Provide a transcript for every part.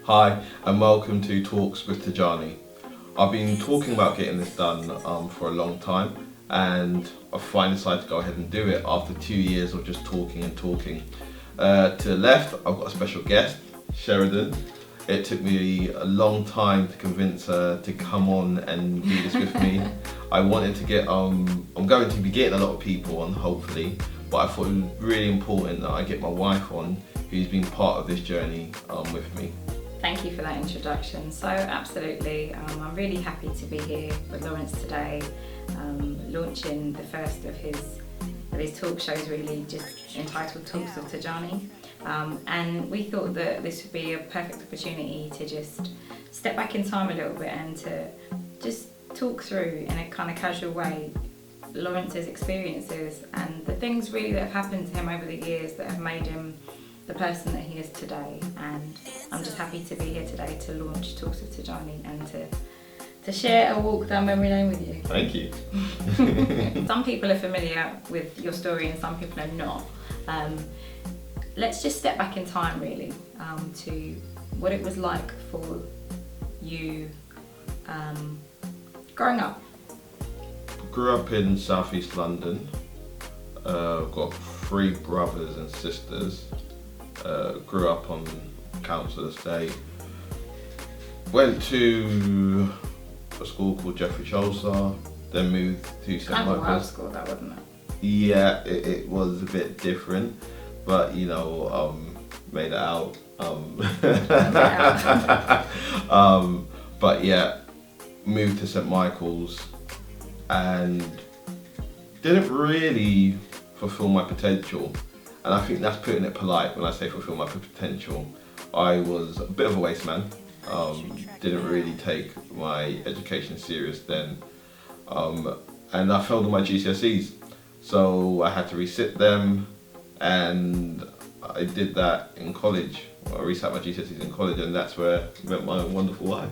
Hi, and welcome to Talks with Tijjani. I've been talking about getting this done for a long time, and I finally decided to go ahead and do it after 2 years of just talking and talking. To the left, I've got a special guest, Sheridan. It took me a long time to convince her to come on and do this with me. I wanted to get, I'm going to be getting a lot of people on, hopefully, but I thought it was really important that I get my wife on, who's been part of this journey with me. Thank you for that introduction. So absolutely, I'm really happy to be here with Lawrence today, launching the first of his talk shows, really just entitled Talks with Tijjani. And we thought that this would be a perfect opportunity to just step back in time a little bit and to just talk through in a kind of casual way Lawrence's experiences and the things really that have happened to him over the years that have made him the person that he is today. And I'm just happy to be here today to launch Talks with Tijjani and to share a walk down memory lane with you. Thank you. Some people are familiar with your story and some people are not. Let's just step back in time really to what it was like for you growing up. Grew up in southeast London. Got 3 brothers and sisters. Grew up on council estate. Went to a school called Jeffrey Chaucer, then moved to St. Kind of a wild Michael's. school, that wasn't it? Yeah, it was a bit different, but made it out. But yeah, moved to St. Michael's and didn't really fulfill my potential. And I think that's putting it polite when I say fulfill my potential. I was a bit of a waste man. Didn't really take my education serious then. And I failed on my GCSEs. So I had to resit them, and I did that in college. I resat my GCSEs in college, and that's where I met my wonderful wife.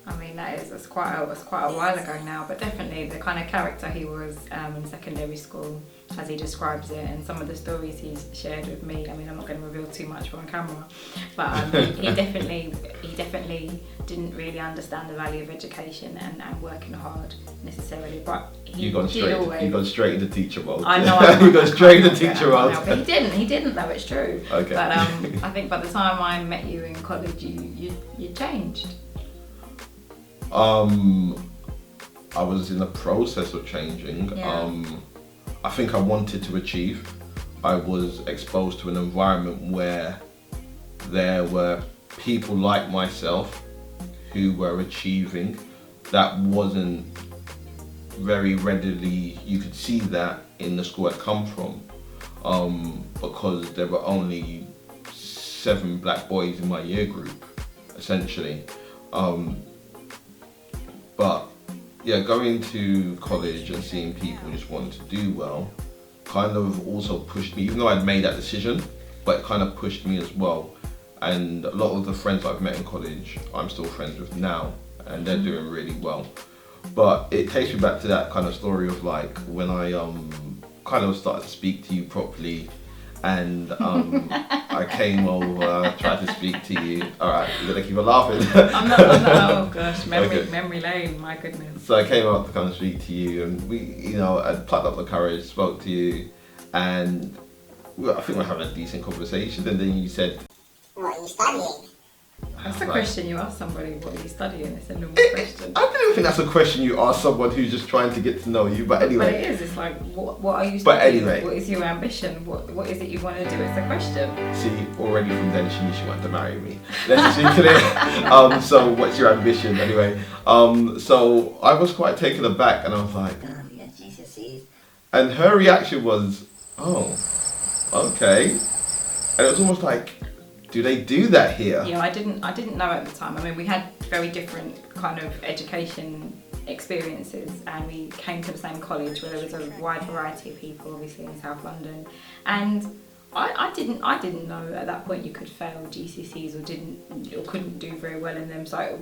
I mean, that's quite a while ago now, but definitely the kind of character he was in secondary school, as he describes it, and some of the stories he's shared with me. I mean, I'm not going to reveal too much on camera, but he definitely didn't really understand the value of education and working hard necessarily. But You gone straight into teacher mode. I know. You gone straight into teacher mode. But he didn't though. It's true. Okay. But I think by the time I met you in college, you changed. I was in the process of changing. Yeah. I think I wanted to achieve. I was exposed to an environment where there were people like myself who were achieving. That wasn't very readily, you could see that in the school I'd come from, because there were only 7 black boys in my year group, essentially. But yeah, going to college and seeing people just wanting to do well kind of also pushed me, even though I'd made that decision, but it kind of pushed me as well. And a lot of the friends I've met in college, I'm still friends with now, and they're doing really well. But it takes me back to that kind of story of like when I kind of started to speak to you properly, and I came over, tried to speak to you. All right, you're gonna keep on laughing. I'm not. Oh gosh, Okay. memory lane. My goodness. So I came out to come and speak to you, and we, I plucked up the courage, spoke to you, and I think we're having a decent conversation. And then you said, "What are you studying?" That's a question you ask somebody. What are you studying? It's a normal question. I don't think that's a question you ask someone who's just trying to get to know you. But anyway. But it is. It's like, what are you studying? But anyway. What is your ambition? What is it you want to do? It's a question. See, already from then she knew she wanted to marry me. Let's just be clear. So what's your ambition anyway? So I was quite taken aback, and I was like, Yeah, GCSEs. and her reaction was, oh, okay. And it was almost like, do they do that here? Yeah, I didn't know at the time. I mean, we had very different kind of education experiences, and we came to the same college where there was a wide variety of people, obviously in South London. And I didn't know at that point you could fail GCSEs or couldn't do very well in them. So I didn't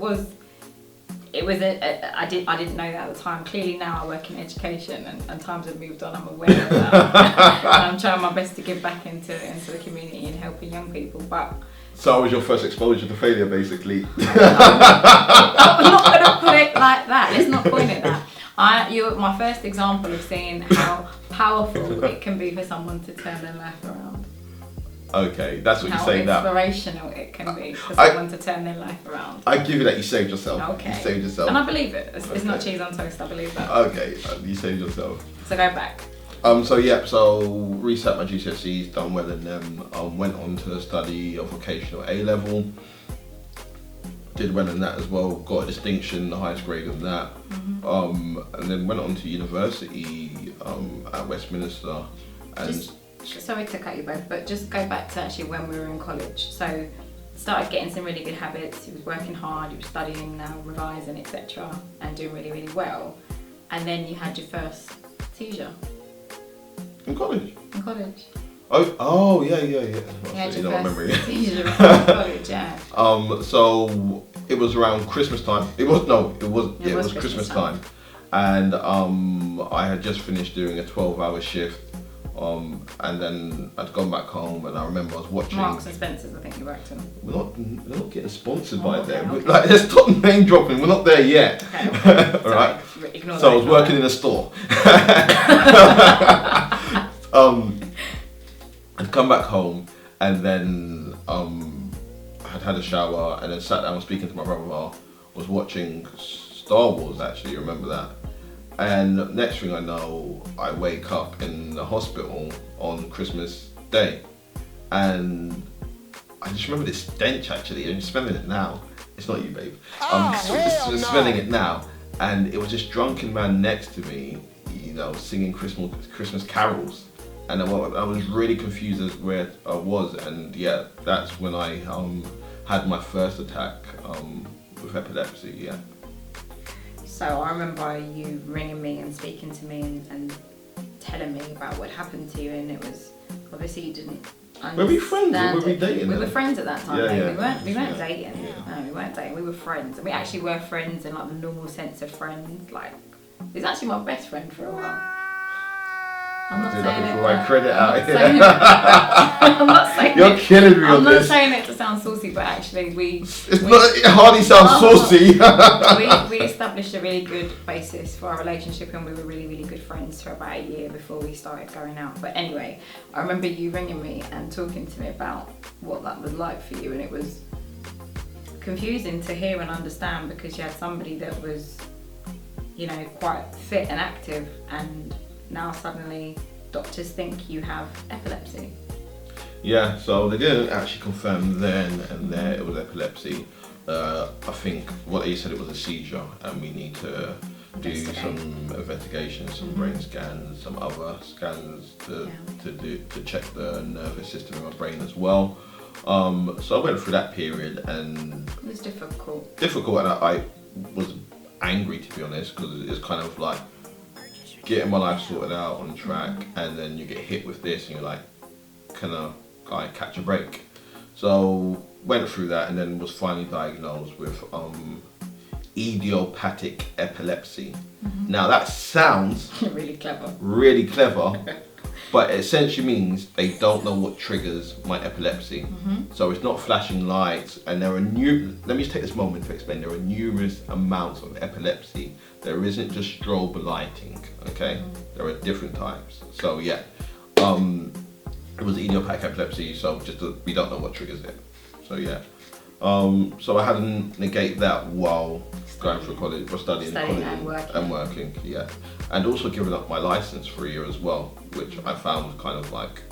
know that at the time. Clearly now I work in education and times have moved on, I'm aware of that. And I'm trying my best to give back into the community and helping young people. But So that was your first exposure to failure, basically. I'm not going to put it like that. Let's not point it that. You're my first example of seeing how powerful it can be for someone to turn their life around. Okay, that's what you're saying now. How inspirational it can be for someone to turn their life around. I give you that. You saved yourself. Okay. You saved yourself. And I believe it. It's not cheese on toast. I believe that. Okay, you saved yourself. So go back. So reset my GCSEs, done well in them. Went on to study a vocational A level. Did well in that as well. Got a distinction, the highest grade in that. And then went on to university at Westminster. And Sorry to cut you both, but just go back to actually when we were in college. So started getting some really good habits. He was working hard. He was studying, revising, etc., and doing really, really well. And then you had your first seizure. in college. In college. Oh, yeah. Yeah, So you don't remember it. Seizure in college, yeah. So it was around Christmas time. It was Christmas time. And I had just finished doing a 12-hour shift. And then I'd gone back home, and I remember I was watching Marks and Spencer's, I think you worked in. We're not getting sponsored by okay, them. okay. Like, let's stop name dropping. We're not there yet. Okay. All right. Ignore So that, I was working in a store. I'd come back home, and then I'd had a shower, and then sat down speaking to my brother-in-law. Was watching Star Wars, actually. Remember that? And next thing I know, I wake up in the hospital on Christmas Day, and I just remember this stench. Actually, I'm smelling it now. It's not you, babe. Smelling it now, and it was this drunken man next to me, singing Christmas carols, and I was really confused as where I was, and yeah, that's when I had my first attack with epilepsy. Yeah. So I remember you ringing me and speaking to me and telling me about what happened to you, and it was obviously you didn't understand. Were we friends or were we dating? We were friends at that time. Yeah. We weren't dating. No, we weren't dating. We were friends, and we actually were friends in like the normal sense of friends. Like, he was actually my best friend for a while. I'm not saying it. My credit out here. I'm not saying You're killing me on this. I'm not saying it to sound saucy, but actually it hardly sounds saucy. we established a really good basis for our relationship, and we were really, really good friends for about a year before we started going out. But anyway, I remember you ringing me and talking to me about what that was like for you, and it was confusing to hear and understand because you had somebody that was, quite fit and active, and now suddenly doctors think you have epilepsy. Yeah, so they didn't actually confirm then and there it was epilepsy. I think what they said, it was a seizure, and we need to do some investigations, some brain scans, some other scans to check the nervous system in my brain as well. So I went through that period, and it was difficult, and I was angry, to be honest, because it's kind of like getting my life sorted out on track, and then you get hit with this, and you're like, can I catch a break? So went through that, and then was finally diagnosed with idiopathic epilepsy. Now that sounds really clever, but it essentially means they don't know what triggers my epilepsy. So it's not flashing lights, and let me just take this moment to explain. There are numerous amounts of epilepsy. There isn't just strobe lighting, okay? There are different types. So yeah, it was idiopathic epilepsy, so we don't know what triggers it. So yeah, so I had to negate that while going through college, or studying college and working, yeah. And also giving up my license for a year as well, which I found was kind of like,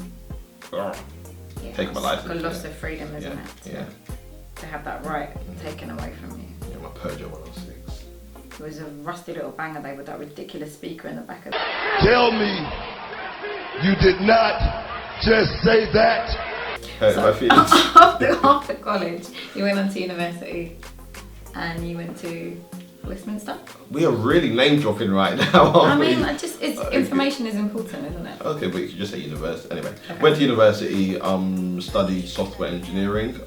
taking my license. Like a loss of freedom, isn't it? Yeah. To have that right taken away from you. Yeah, my Peugeot 106. It was a rusty little banger there with that ridiculous speaker in the back of it. Tell me you did not just say that. After college, you went on to university, and you went to Westminster. We are really name dropping right now. I mean, information is important, isn't it? Okay, but you could just say university. Anyway, went to university, studied software engineering,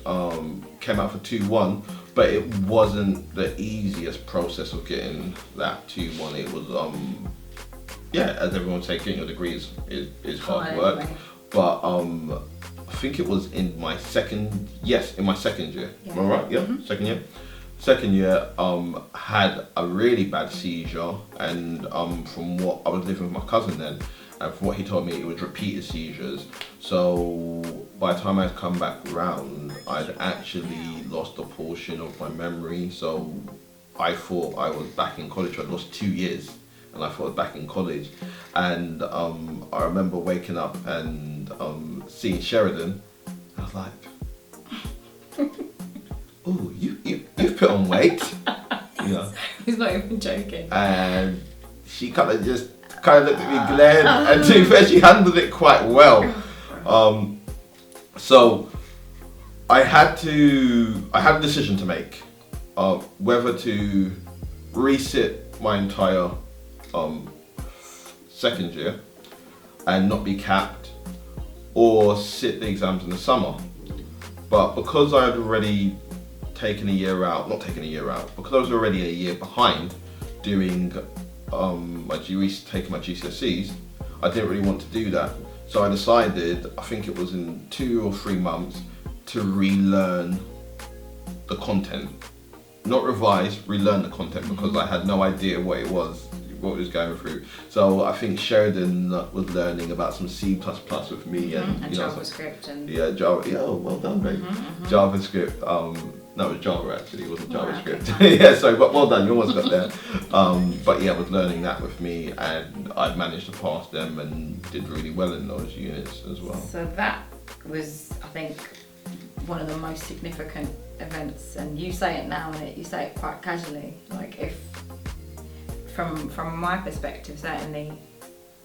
came out for 2-1, but it wasn't the easiest process of getting that 2-1. It was, as everyone say, getting your degrees is hard work. But think it was in my second year. Am I right? Yeah, second year. Second year, had a really bad seizure, and from what I was living with my cousin then, and from what he told me, it was repeated seizures. So by the time I'd come back round, I'd actually lost a portion of my memory. So I thought I was back in college. I'd lost 2 years, and I thought I was back in college. And I remember waking up and seeing Sheridan. I was like, "Oh, you've put on weight," you know. He's not even joking. And she kind of looked at me, glared, and to be fair, she handled it quite well. So I had a decision to make, whether to resit my entire second year and not be capped, or sit the exams in the summer. But because I had already taken a year out, because I was already a year behind doing taking my GCSEs, I didn't really want to do that. So I decided, I think it was in 2 or 3 months, to relearn the content. Not revise, relearn the content, because I had no idea what it was going through. So I think Sheridan was learning about some C++ with me, and JavaScript and Java. Yeah, oh, well done, babe. JavaScript. No, it was Java actually. It wasn't JavaScript. Okay. Yeah, sorry, but well done. You almost got there. But yeah, I was learning that with me, and I managed to pass them and did really well in those units as well. So that was, I think, one of the most significant events. And you say it now, and you say it quite casually. Like, if from my perspective, certainly,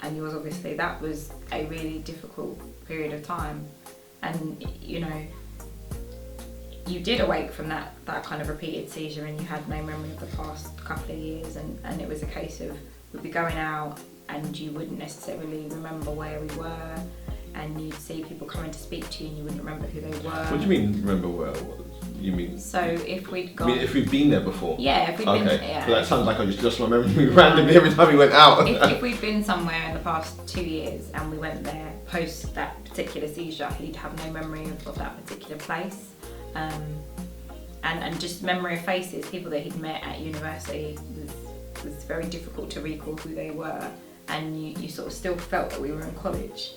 and yours obviously, that was a really difficult period of time. And you did awake from that kind of repeated seizure, and you had no memory of the past couple of years, and it was a case of we'd be going out and you wouldn't necessarily remember where we were, and you'd see people coming to speak to you and you wouldn't remember who they were. What do you mean remember where I was? You mean? So if we'd gone... if we'd been there before? Yeah, if we'd been... Yeah. So that sounds like I just lost my memory randomly every time we went out. if we'd been somewhere in the past 2 years and we went there post that particular seizure, he'd have no memory of that particular place. And just memory of faces, people that he'd met at university, was very difficult to recall who they were, and you sort of still felt that we were in college.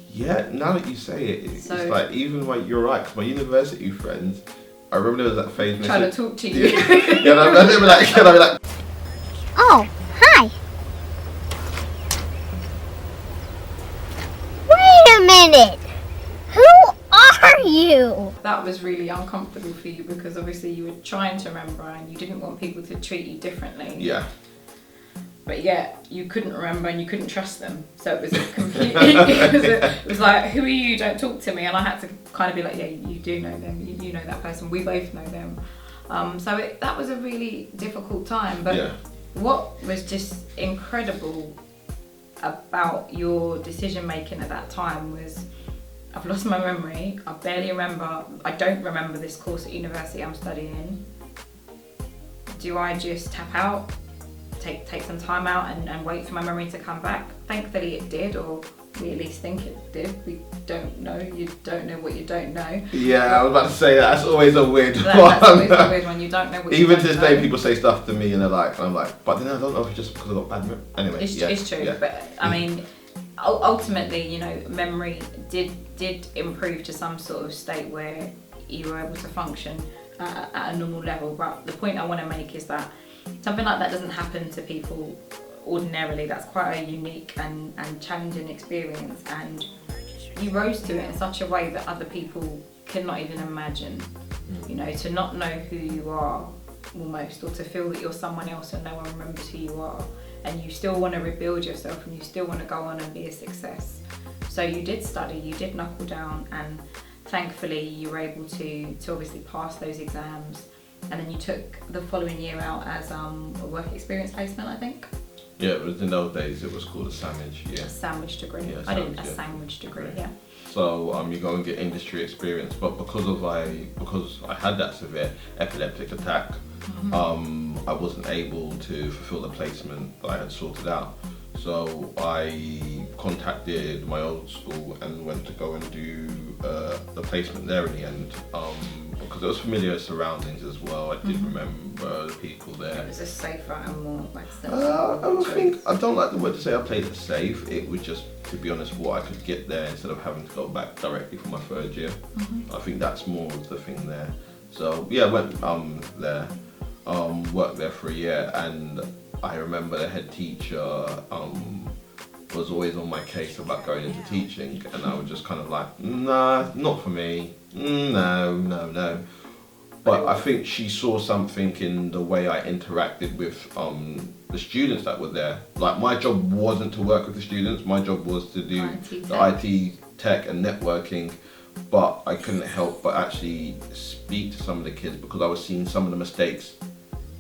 Yeah, now that you say it, it's like, even like, you're right, because my university friends, I remember there was that phase trying to talk to you. Yeah, I'd be like, Oh, hi. Wait a minute. Who are you? That was really uncomfortable for you, because obviously you were trying to remember and you didn't want people to treat you differently. Yeah. But yet you couldn't remember and you couldn't trust them. So it was a completely, it was like, who are you? Don't talk to me. And I had to kind of be like, yeah, you do know them. You know that person. We both know them. So that was a really difficult time. But what was just incredible about your decision making at that time was, I've lost my memory. I barely remember. I don't remember this course at university I'm studying. Do I just tap out, take some time out and wait for my memory to come back? Thankfully it did, or we at least think it did. We don't know. You don't know what you don't know. Yeah, I was about to say that's always a weird one. That's always a weird one. You don't know what you don't know. Even to this day, people say stuff to me and I'm like, but then I don't know if it's just because I got bad memory. Anyway, it's true. Yeah. But I mean, ultimately, memory did improve to some sort of state where you were able to function at a normal level. But the point I want to make is that something like that doesn't happen to people ordinarily. That's quite a unique and challenging experience, and you rose to it in such a way that other people cannot even imagine. To not know who you are almost, or to feel that you're someone else and no one remembers who you are, and you still want to rebuild yourself and you still want to go on and be a success. So you did study, you did knuckle down, and thankfully you were able to obviously pass those exams, and then you took the following year out as a work experience placement, I think. Yeah, it was in those days it was called a sandwich. Yeah. A sandwich degree. Yeah, a sandwich degree. Yeah. So you go and get industry experience, but because I had that severe epileptic attack, I wasn't able to fulfill the placement that I had sorted out. So I contacted my old school and went to go and do the placement there in the end, because it was familiar surroundings as well. I did remember the people there. It was a safer and more like I don't like the word to say I played it safe. It was just, to be honest, what I could get there instead of having to go back directly for my third year. I think that's more of the thing there. So yeah, I went there, worked there for a year, and I remember the head teacher was always on my case about going into teaching, and I was just kind of like, nah, not for me, no. But I think she saw something in the way I interacted with the students that were there. Like, my job wasn't to work with the students, my job was to do the IT tech and networking, but I couldn't help but actually speak to some of the kids because I was seeing some of the mistakes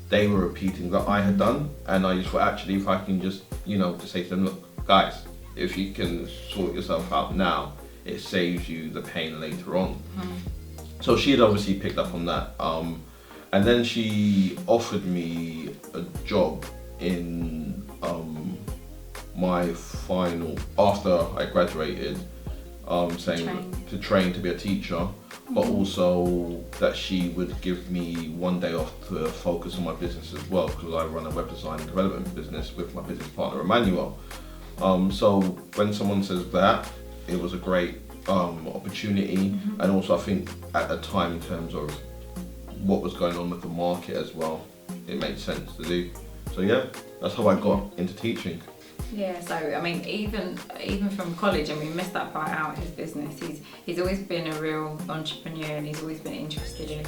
they were repeating that I had done, and I just thought, actually, if I can just, to say to them, look, guys, if you can sort yourself out now, it saves you the pain later on. So she had obviously picked up on that, and then she offered me a job in my final, after I graduated, saying to train to be a teacher, but also that she would give me one day off to focus on my business as well, because I run a web design and development business with my business partner Emmanuel. So when someone says that, it was a great opportunity, and also I think at the time, in terms of what was going on with the market as well, it made sense to do. So yeah, that's how I got into teaching. Yeah, so I mean, even from college, and we missed that part out, his business, he's always been a real entrepreneur, and he's always been interested in,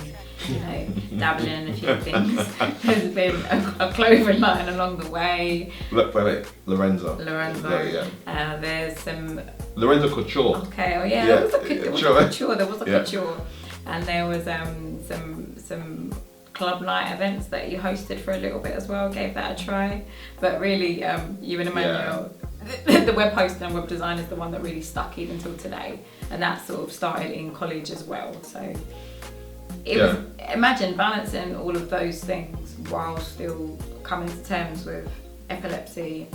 dabbling in a few things. There's been a clothing line along the way. Wait, Lorenzo. Yeah. There's some... Lorenzo Couture. Okay, oh yeah, there was a couture. And there was some club night events that you hosted for a little bit as well, gave that a try. But really, you and Emmanuel, the web hosting and web design is the one that really stuck even till today. And that sort of started in college as well. So it was, imagine balancing all of those things while still coming to terms with epilepsy,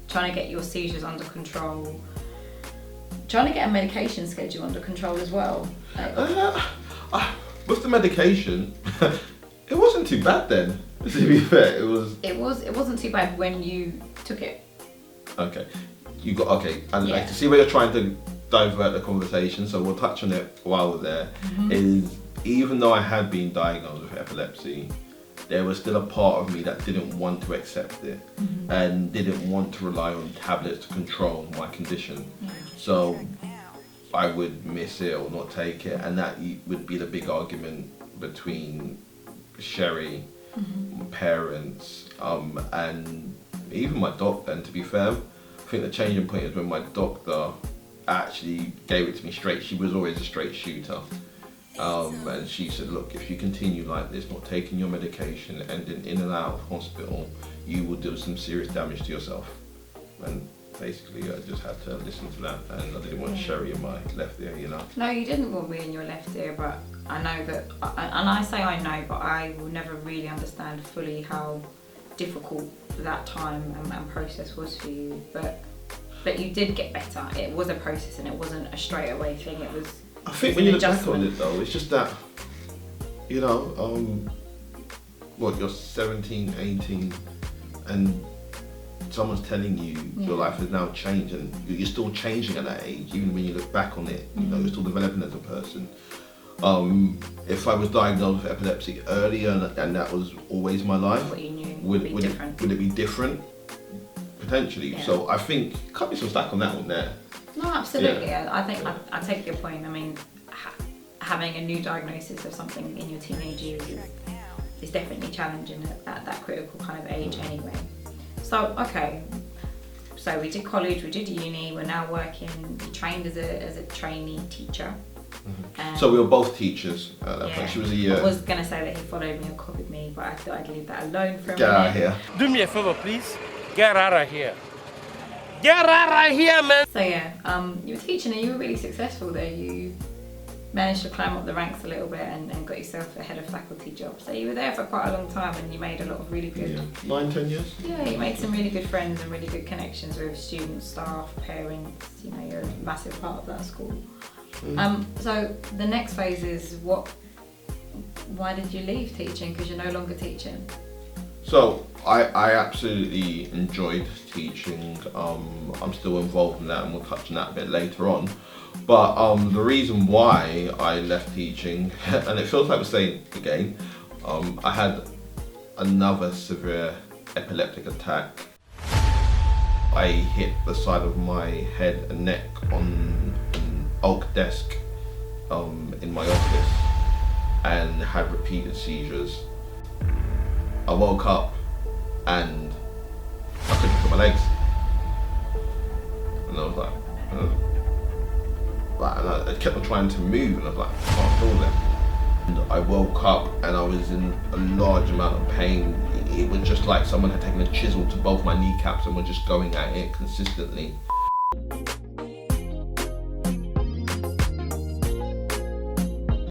trying to get your seizures under control, trying to get a medication schedule under control as well. With the medication, it wasn't too bad then. To be fair, it wasn't too bad when you took it. Okay, and like, to see where you're trying to divert the conversation, so we'll touch on it while we're there. Is even though I had been diagnosed with epilepsy, there was still a part of me that didn't want to accept it and didn't want to rely on tablets to control my condition. So I would miss it or not take it, and that would be the big argument between Sherry, my parents, and even my doctor. And to be fair, I think the changing point is when my doctor actually gave it to me straight. She was always a straight shooter, and she said, look, if you continue like this, not taking your medication, ending in and out of hospital, you will do some serious damage to yourself. And basically I just had to listen to that, and I didn't want Sherry in my left ear, No, you didn't want me in your left ear, but I know that, and I say I know, but I will never really understand fully how difficult that time and process was for you. But you did get better. It was a process, and it wasn't a straight away thing. It was. I think when you look back on it though, it's just that, you're 17, 18, and someone's telling you your life has now changed, and you're still changing at that age. Even when you look back on it, you're still developing as a person. If I was diagnosed with epilepsy earlier and that was always my life, what you knew would it be different? Potentially. Yeah. So I think cut me some slack on that one there. No, absolutely. Yeah. I think I take your point. I mean, having a new diagnosis of something in your teenage years is definitely challenging at that critical kind of age anyway. So, okay, so we did college, we did uni, we're now working, we trained as a trainee teacher. So we were both teachers at that point. She was a year. I was going to say that he followed me or copied me, but I thought I'd leave that alone for a minute. Get out of here. Do me a favor, please. Get out of here. Get out of here, man. So yeah, you were teaching and you were really successful there. You managed to climb up the ranks a little bit and got yourself a head of faculty job. So you were there for quite a long time and you made a lot of really good... 9-10 years? Yeah, you made some really good friends and really good connections with students, staff, parents. You know, you're a massive part of that school. So the next phase is why did you leave teaching? Because you're no longer teaching. So I absolutely enjoyed teaching. I'm still involved in that and we'll touch on that a bit later on. But the reason why I left teaching, and it feels like we're saying again, I had another severe epileptic attack. I hit the side of my head and neck on an oak desk in my office and had repeated seizures. I woke up and I couldn't feel my legs. And I was like, and I kept on trying to move and I was like, I can't feel them. And I woke up and I was in a large amount of pain. It was just like someone had taken a chisel to both my kneecaps and were just going at it consistently.